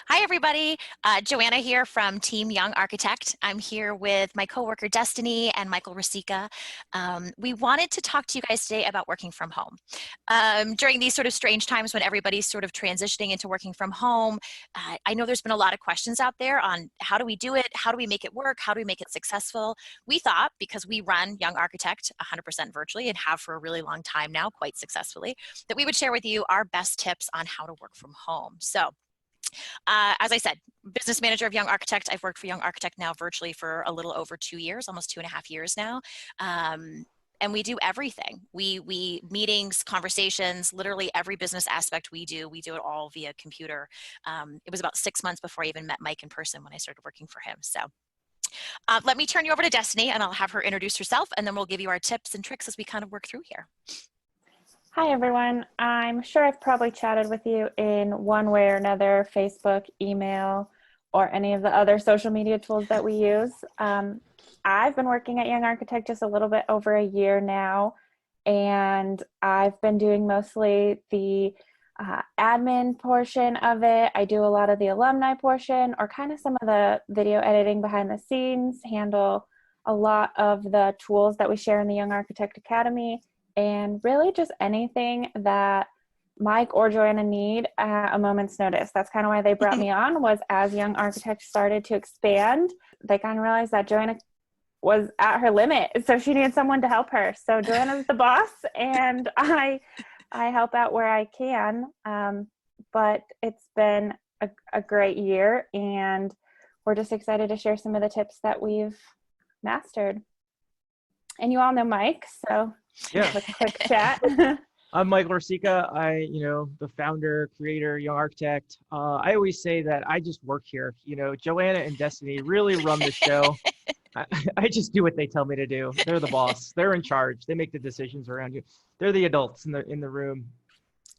Hi, everybody. Joanna here from Team Young Architect. I'm here with my coworker Destiny and Michael Rasica. We wanted to talk to you guys today about working from home. During these sort of strange times when everybody's sort of transitioning into working from home, I know there's been a lot of questions out there on how do we do it? How do we make it work? How do we make it successful? We thought, because we run Young Architect 100% virtually and have for a really long time now, quite successfully, that we would share with you our best tips on how to work from home. So, as I said, business manager of Young Architect. I've worked for Young Architect now virtually for a little over 2 years, almost 2.5 years now. And we do everything. We meetings, conversations, literally every business aspect we do it all via computer. It was about 6 months before I even met Mike in person when I started working for him. So let me turn you over to Destiny and I'll have her introduce herself and then we'll give you our tips and tricks as we kind of work through here. Hi, everyone. I'm sure I've probably chatted with you in one way or another, Facebook, email, or any of the other social media tools that we use. I've been working at Young Architect just a little bit over a year now, and I've been doing mostly the admin portion of it. I do a lot of the alumni portion or kind of some of the video editing behind the scenes, handle a lot of the tools that we share in the Young Architect Academy, and really just anything that Mike or Joanna need at a moment's notice. That's kind of why they brought me on, was as Young Architect started to expand, they kind of realized that Joanna was at her limit, so she needed someone to help her. So Joanna's the boss, and I help out where I can. But it's been a great year, and we're just excited to share some of the tips that we've mastered. And you all know Mike, so yeah, a quick chat. I'm Michael Rasica. The founder, creator, Young Architect. I always say that I just work here. Joanna and Destiny really run the show. I just do what they tell me to do. They're the boss. They're in charge. They make the decisions around you. They're the adults in the room.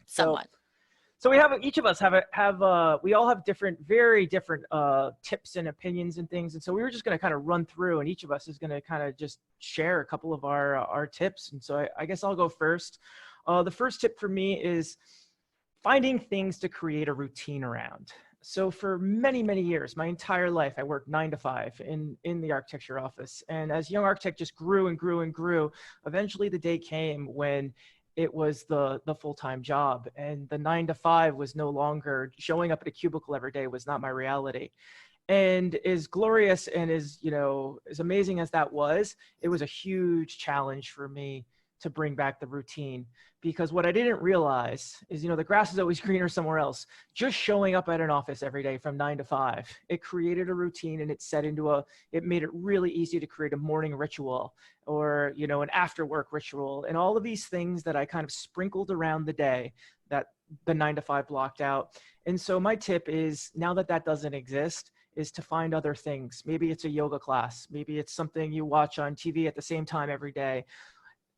Somewhat. So we each of us we all have very different tips and opinions and things. And so we were just going to kind of run through, and each of us is going to kind of just share a couple of our tips. And so I guess I'll go first. The first tip for me is finding things to create a routine around. So for many, many years, my entire life, I worked 9 to 5 in the architecture office. And as Young Architect just grew and grew and grew, eventually the day came when it was the full-time job, and the 9 to 5 was no longer showing up at a cubicle every day was not my reality. And as glorious and as amazing as that was, it was a huge challenge for me to bring back the routine, because what I didn't realize is, the grass is always greener somewhere else. Just showing up at an office every day from 9 to 5, it created a routine, and it made it really easy to create a morning ritual or, an after work ritual, and all of these things that I kind of sprinkled around the day that the 9 to 5 blocked out. And so my tip is, now that doesn't exist, is to find other things. Maybe it's a yoga class. Maybe it's something you watch on TV at the same time every day.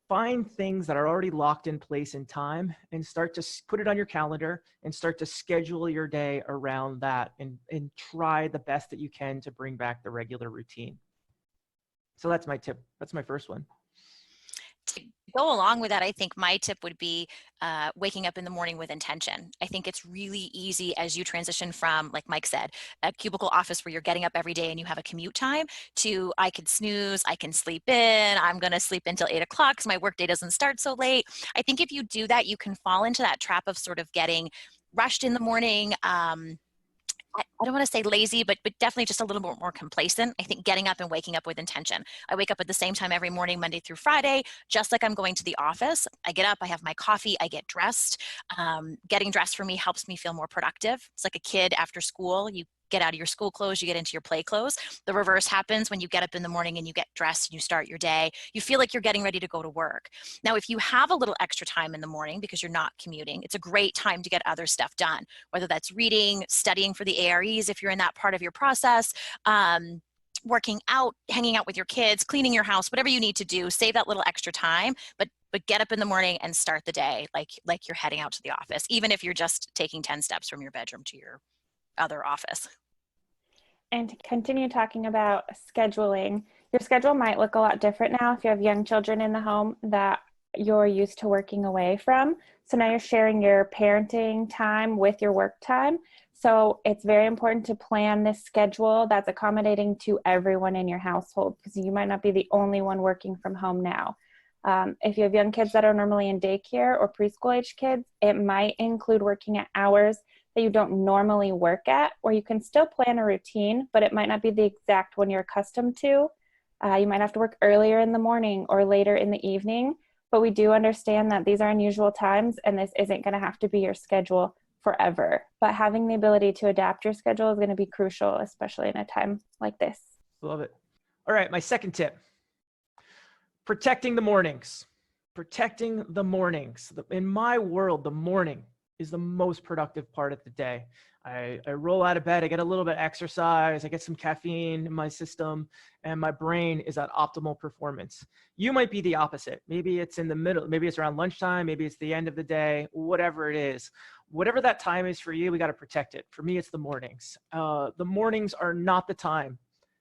Find things that are already locked in place in time and start to put it on your calendar and start to schedule your day around that, and try the best that you can to bring back the regular routine. So that's my tip. That's my first one. To go along with that, I think my tip would be waking up in the morning with intention. I think it's really easy as you transition from, like Mike said, a cubicle office where you're getting up every day and you have a commute time, to I can snooze, I can sleep in, I'm going to sleep until 8 o'clock because my workday doesn't start so late. I think if you do that, you can fall into that trap of sort of getting rushed in the morning. I don't want to say lazy, but definitely just a little bit more complacent. I think getting up and waking up with intention. I wake up at the same time every morning, Monday through Friday, just like I'm going to the office. I get up, I have my coffee, I get dressed. Getting dressed for me helps me feel more productive. It's like a kid after school. You get out of your school clothes, you get into your play clothes. The reverse happens when you get up in the morning and you get dressed and you start your day. You feel like you're getting ready to go to work. Now, if you have a little extra time in the morning because you're not commuting, it's a great time to get other stuff done, whether that's reading, studying for the AREs if you're in that part of your process, working out, hanging out with your kids, cleaning your house, whatever you need to do. Save that little extra time, but get up in the morning and start the day like you're heading out to the office, even if you're just taking 10 steps from your bedroom to your other office. And to continue talking about scheduling, your schedule might look a lot different now if you have young children in the home that you're used to working away from. So now you're sharing your parenting time with your work time. So it's very important to plan this schedule that's accommodating to everyone in your household, because you might not be the only one working from home now. If you have young kids that are normally in daycare or preschool age kids, it might include working at hours that you don't normally work at, or you can still plan a routine, but it might not be the exact one you're accustomed to. You might have to work earlier in the morning or later in the evening, but we do understand that these are unusual times and this isn't going to have to be your schedule forever. But having the ability to adapt your schedule is going to be crucial, especially in a time like this. Love it. All right, my second tip, protecting the mornings. Protecting the mornings. In my world, the morning is the most productive part of the day. I roll out of bed, I get a little bit of exercise, I get some caffeine in my system, and my brain is at optimal performance. You might be the opposite. Maybe it's in the middle, maybe it's around lunchtime, maybe it's the end of the day, whatever it is. Whatever that time is for you, we got to protect it. For me, it's the mornings. The mornings are not the time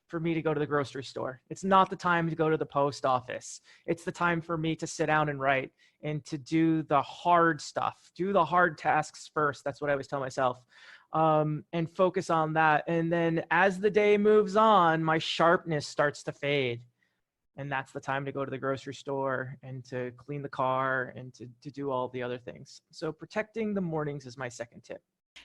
for me to go to the grocery store. It's not the time to go to the post office. It's the time for me to sit down and write and to do the hard stuff, do the hard tasks first. That's what I always tell myself. And focus on that. And then as the day moves on, my sharpness starts to fade. And that's the time to go to the grocery store and to clean the car and to do all the other things. So protecting the mornings is my second tip.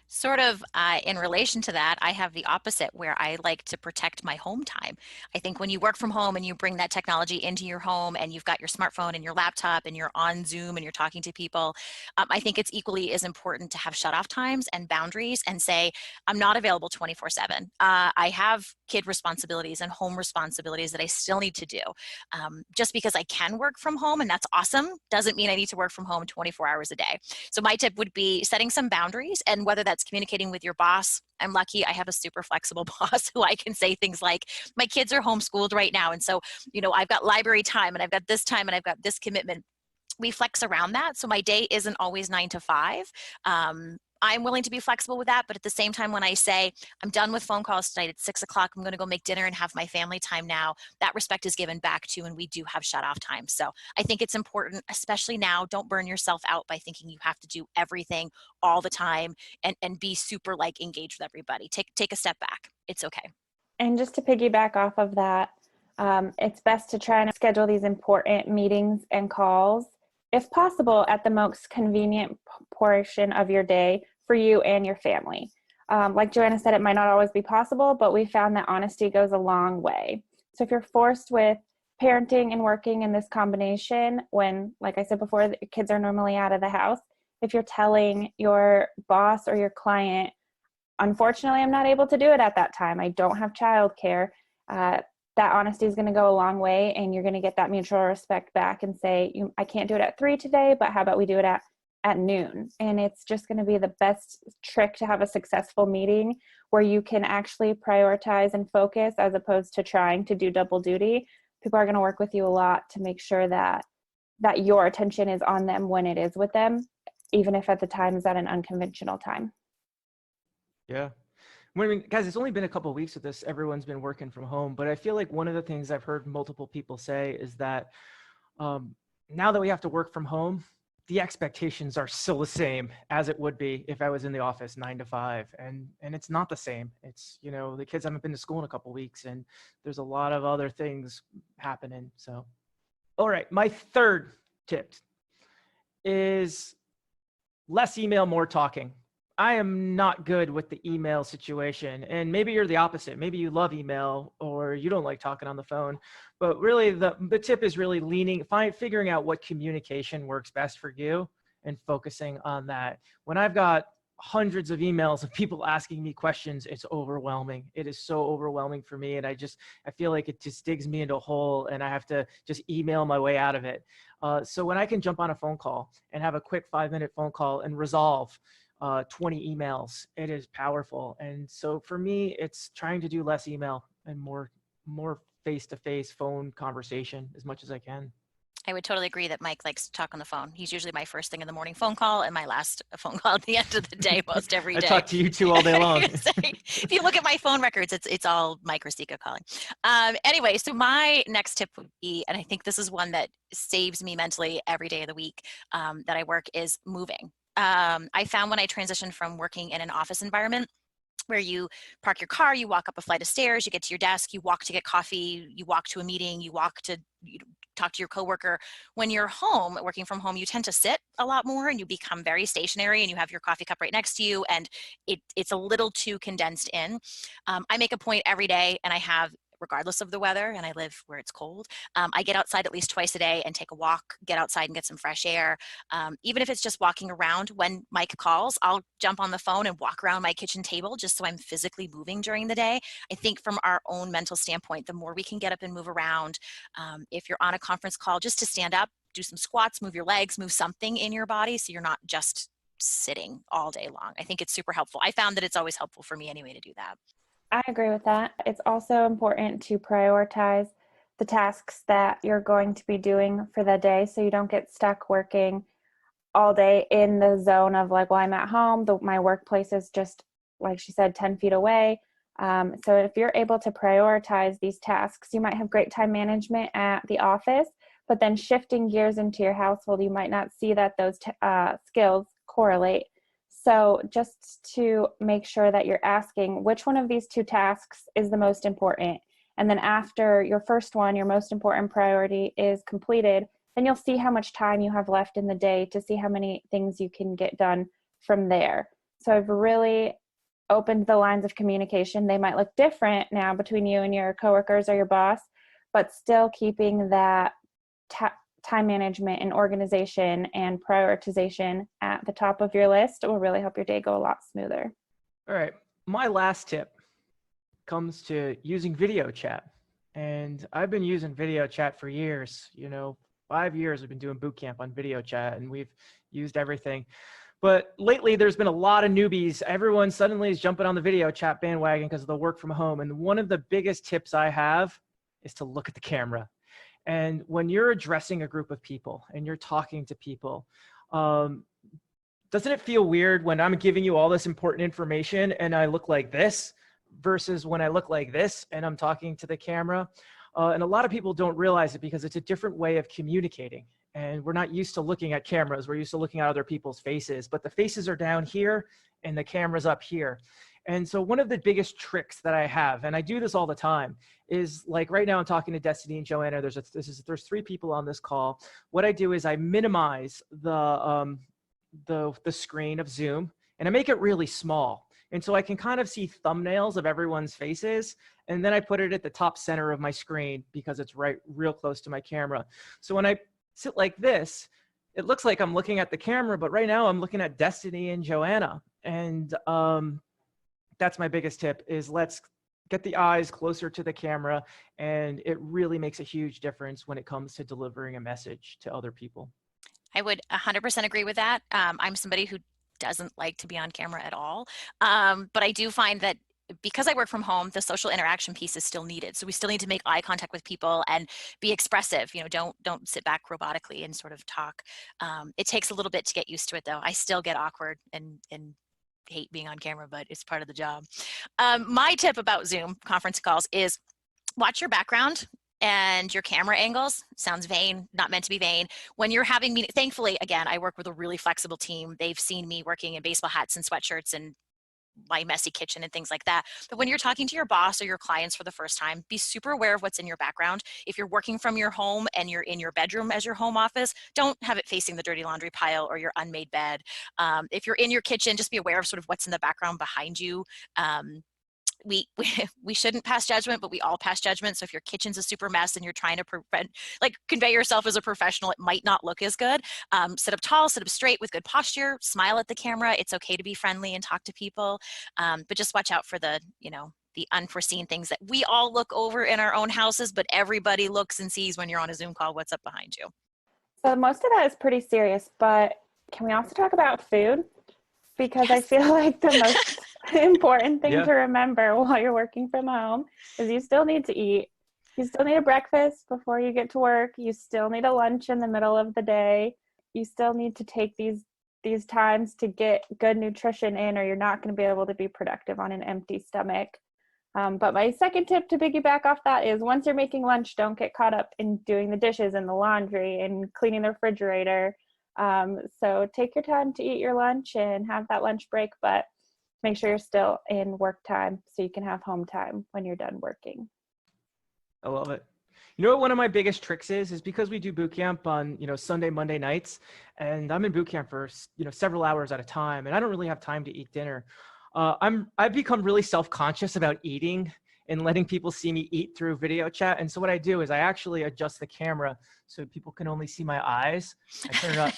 Sort of in relation to that, I have the opposite where I like to protect my home time. I think when you work from home and you bring that technology into your home and you've got your smartphone and your laptop and you're on Zoom and you're talking to people, I think it's equally as important to have shut off times and boundaries and say, I'm not available 24/7. I have kid responsibilities and home responsibilities that I still need to do. Just because I can work from home, and that's awesome, doesn't mean I need to work from home 24 hours a day. So my tip would be setting some boundaries, and whether that's communicating with your boss. I'm lucky I have a super flexible boss who I can say things like, my kids are homeschooled right now. And so, I've got library time and I've got this time and I've got this commitment. We flex around that. So my day isn't always 9 to 5. I'm willing to be flexible with that. But at the same time, when I say I'm done with phone calls tonight at 6 o'clock, I'm going to go make dinner and have my family time now, that respect is given back to, and we do have shut off time. So I think it's important, especially now, don't burn yourself out by thinking you have to do everything all the time and be super engaged with everybody. Take a step back. It's okay. And just to piggyback off of that, it's best to try and schedule these important meetings and calls, if possible, at the most convenient portion of your day for you and your family. Like Joanna said, it might not always be possible, but we found that honesty goes a long way. So if you're forced with parenting and working in this combination, when, like I said before, the kids are normally out of the house, if you're telling your boss or your client, unfortunately, I'm not able to do it at that time, I don't have childcare, that honesty is going to go a long way, and you're going to get that mutual respect back and say, I can't do it at 3 today, but how about we do it at noon? And it's just going to be the best trick to have a successful meeting where you can actually prioritize and focus as opposed to trying to do double duty. People are going to work with you a lot to make sure that your attention is on them when it is with them, even if at the time is at an unconventional time. Yeah. I mean, guys, it's only been a couple of weeks with this. Everyone's been working from home, but I feel like one of the things I've heard multiple people say is that now that we have to work from home, the expectations are still the same as it would be if I was in the office 9 to 5, and it's not the same. It's, the kids haven't been to school in a couple of weeks, and there's a lot of other things happening. So, all right, my third tip is less email, more talking. I am not good with the email situation, and maybe you're the opposite. Maybe you love email or you don't like talking on the phone, but really the tip is really figuring out what communication works best for you and focusing on that. When I've got hundreds of emails of people asking me questions, it's overwhelming. It is so overwhelming for me. And I feel like it just digs me into a hole and I have to just email my way out of it. So when I can jump on a phone call and have a quick 5-minute phone call and resolve 20 emails, it is powerful. And so for me, it's trying to do less email and more face-to-face phone conversation as much as I can. I would totally agree that Mike likes to talk on the phone. He's usually my first thing in the morning phone call and my last phone call at the end of the day, most every day. I talk to you two all day long. If you look at my phone records, it's all Mike Rosika calling. Anyway, so my next tip would be, and I think this is one that saves me mentally every day of the week that I work, is moving. I found when I transitioned from working in an office environment where you park your car, you walk up a flight of stairs, you get to your desk, you walk to get coffee, you walk to a meeting, you walk to talk to your coworker. When you're home, working from home, you tend to sit a lot more and you become very stationary and you have your coffee cup right next to you, and it's a little too condensed in. I make a point every day, and I have, regardless of the weather, and I live where it's cold, I get outside at least twice a day and take a walk, get outside and get some fresh air. Even if it's just walking around, when Mike calls, I'll jump on the phone and walk around my kitchen table just so I'm physically moving during the day. I think from our own mental standpoint, the more we can get up and move around, if you're on a conference call, just to stand up, do some squats, move your legs, move something in your body so you're not just sitting all day long. I think it's super helpful. I found that it's always helpful for me anyway to do that. I agree with that. It's also important to prioritize the tasks that you're going to be doing for the day so you don't get stuck working all day in the zone of like, well, I'm at home, my workplace is just, like she said, 10 feet away. So if you're able to prioritize these tasks, you might have great time management at the office, but then shifting gears into your household, you might not see that those skills correlate. So just to make sure that you're asking which one of these two tasks is the most important. And then after your first one, your most important priority is completed, then you'll see how much time you have left in the day to see how many things you can get done from there. So I've really opened the lines of communication. They might look different now between you and your coworkers or your boss, but still keeping that time management and organization and prioritization at the top of your list will really help your day go a lot smoother. All right. My last tip comes to using video chat. And I've been using video chat for years. 5 years I've been doing boot camp on video chat, and we've used everything. But lately there's been a lot of newbies. Everyone suddenly is jumping on the video chat bandwagon because of the work from home. And one of the biggest tips I have is to look at the camera. And when you're addressing a group of people and you're talking to people, doesn't it feel weird when I'm giving you all this important information and I look like this versus when I look like this and I'm talking to the camera? And a lot of people don't realize it because it's a different way of communicating. And we're not used to looking at cameras. We're used to looking at other people's faces, but the faces are down here and the camera's up here. And so one of the biggest tricks that I have, and I do this all the time, is like right now I'm talking to Destiny and Joanna. There's 3 people on this call. What I do is I minimize the screen of Zoom and I make it really small. And so I can kind of see thumbnails of everyone's faces. And then I put it at the top center of my screen because it's real close to my camera. So when I sit like this, it looks like I'm looking at the camera, but right now I'm looking at Destiny and Joanna. And that's my biggest tip, is let's get the eyes closer to the camera. And it really makes a huge difference when it comes to delivering a message to other people. I would 100% agree with that. I'm somebody who doesn't like to be on camera at all. But I do find that because I work from home, the social interaction piece is still needed. So we still need to make eye contact with people and be expressive. Don't sit back robotically and sort of talk. It takes a little bit to get used to it, though. I still get awkward and hate being on camera, but it's part of the job. My tip about Zoom conference calls is watch your background and your camera angles. Sounds vain, not meant to be vain. When you're having meetings, thankfully, again, I work with a really flexible team. They've seen me working in baseball hats and sweatshirts and my messy kitchen and things like that. But when you're talking to your boss or your clients for the first time, be super aware of what's in your background. If you're working from your home and you're in your bedroom as your home office, don't have it facing the dirty laundry pile or your unmade bed. If you're in your kitchen, just be aware of sort of what's in the background behind you. We shouldn't pass judgment, but we all pass judgment. So if your kitchen's a super mess and you're trying to convey yourself as a professional, it might not look as good. Sit up tall, sit up straight with good posture, smile at the camera. It's okay to be friendly and talk to people, but just watch out for the unforeseen things that we all look over in our own houses, but everybody looks and sees when you're on a Zoom call what's up behind you. So most of that is pretty serious, but can we also talk about food? Because Yes. I feel like the most important thing Yeah. to remember while you're working from home is you still need to eat. You still need a breakfast before you get to work. You still need a lunch in the middle of the day. You still need to take these times to get good nutrition in, or you're not going to be able to be productive on an empty stomach. But my second tip to piggyback off that is once you're making lunch, don't get caught up in doing the dishes and the laundry and cleaning the refrigerator. So take your time to eat your lunch and have that lunch break, but make sure you're still in work time so you can have home time when you're done working. I love it. You know what one of my biggest tricks is because we do boot camp on, Sunday, Monday nights, and I'm in boot camp for, several hours at a time, and I don't really have time to eat dinner. I've become really self-conscious about eating and letting people see me eat through video chat. And so what I do is I actually adjust the camera so people can only see my eyes. I turn it up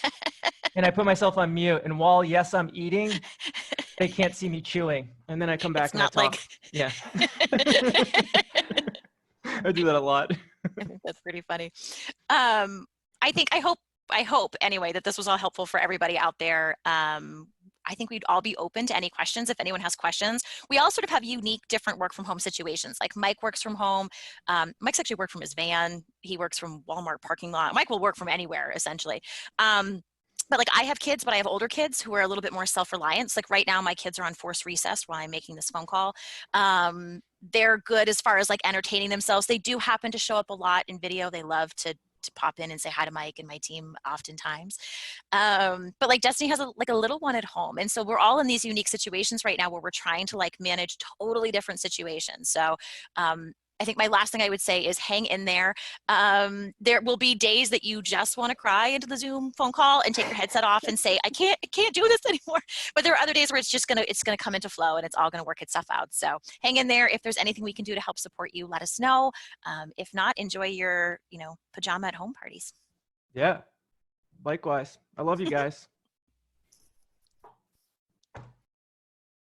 and I put myself on mute. And while, yes, I'm eating, they can't see me chewing. And then I come back It's and I not talk. like Yeah. I do that a lot. I think that's pretty funny. I hope anyway that this was all helpful for everybody out there. I think we'd all be open to any questions if anyone has questions. We all sort of have unique, different work from home situations. Like Mike works from home. Mike's actually worked from his van. He works from Walmart parking lot. Mike will work from anywhere essentially. But like I have kids, but I have older kids who are a little bit more self-reliant. So like right now, my kids are on forced recess while I'm making this phone call. They're good as far as like entertaining themselves. They do happen to show up a lot in video. They love to pop in and say hi to Mike and my team oftentimes. But like Destiny has a little one at home. And so we're all in these unique situations right now where we're trying to like manage totally different situations. So I think my last thing I would say is hang in there. There will be days that you just want to cry into the Zoom phone call and take your headset off and say, I can't do this anymore. But there are other days where it's gonna come into flow and it's all gonna work itself out. So hang in there. If there's anything we can do to help support you, let us know. If not, enjoy your, pajama at home parties. Yeah. Likewise. I love you guys.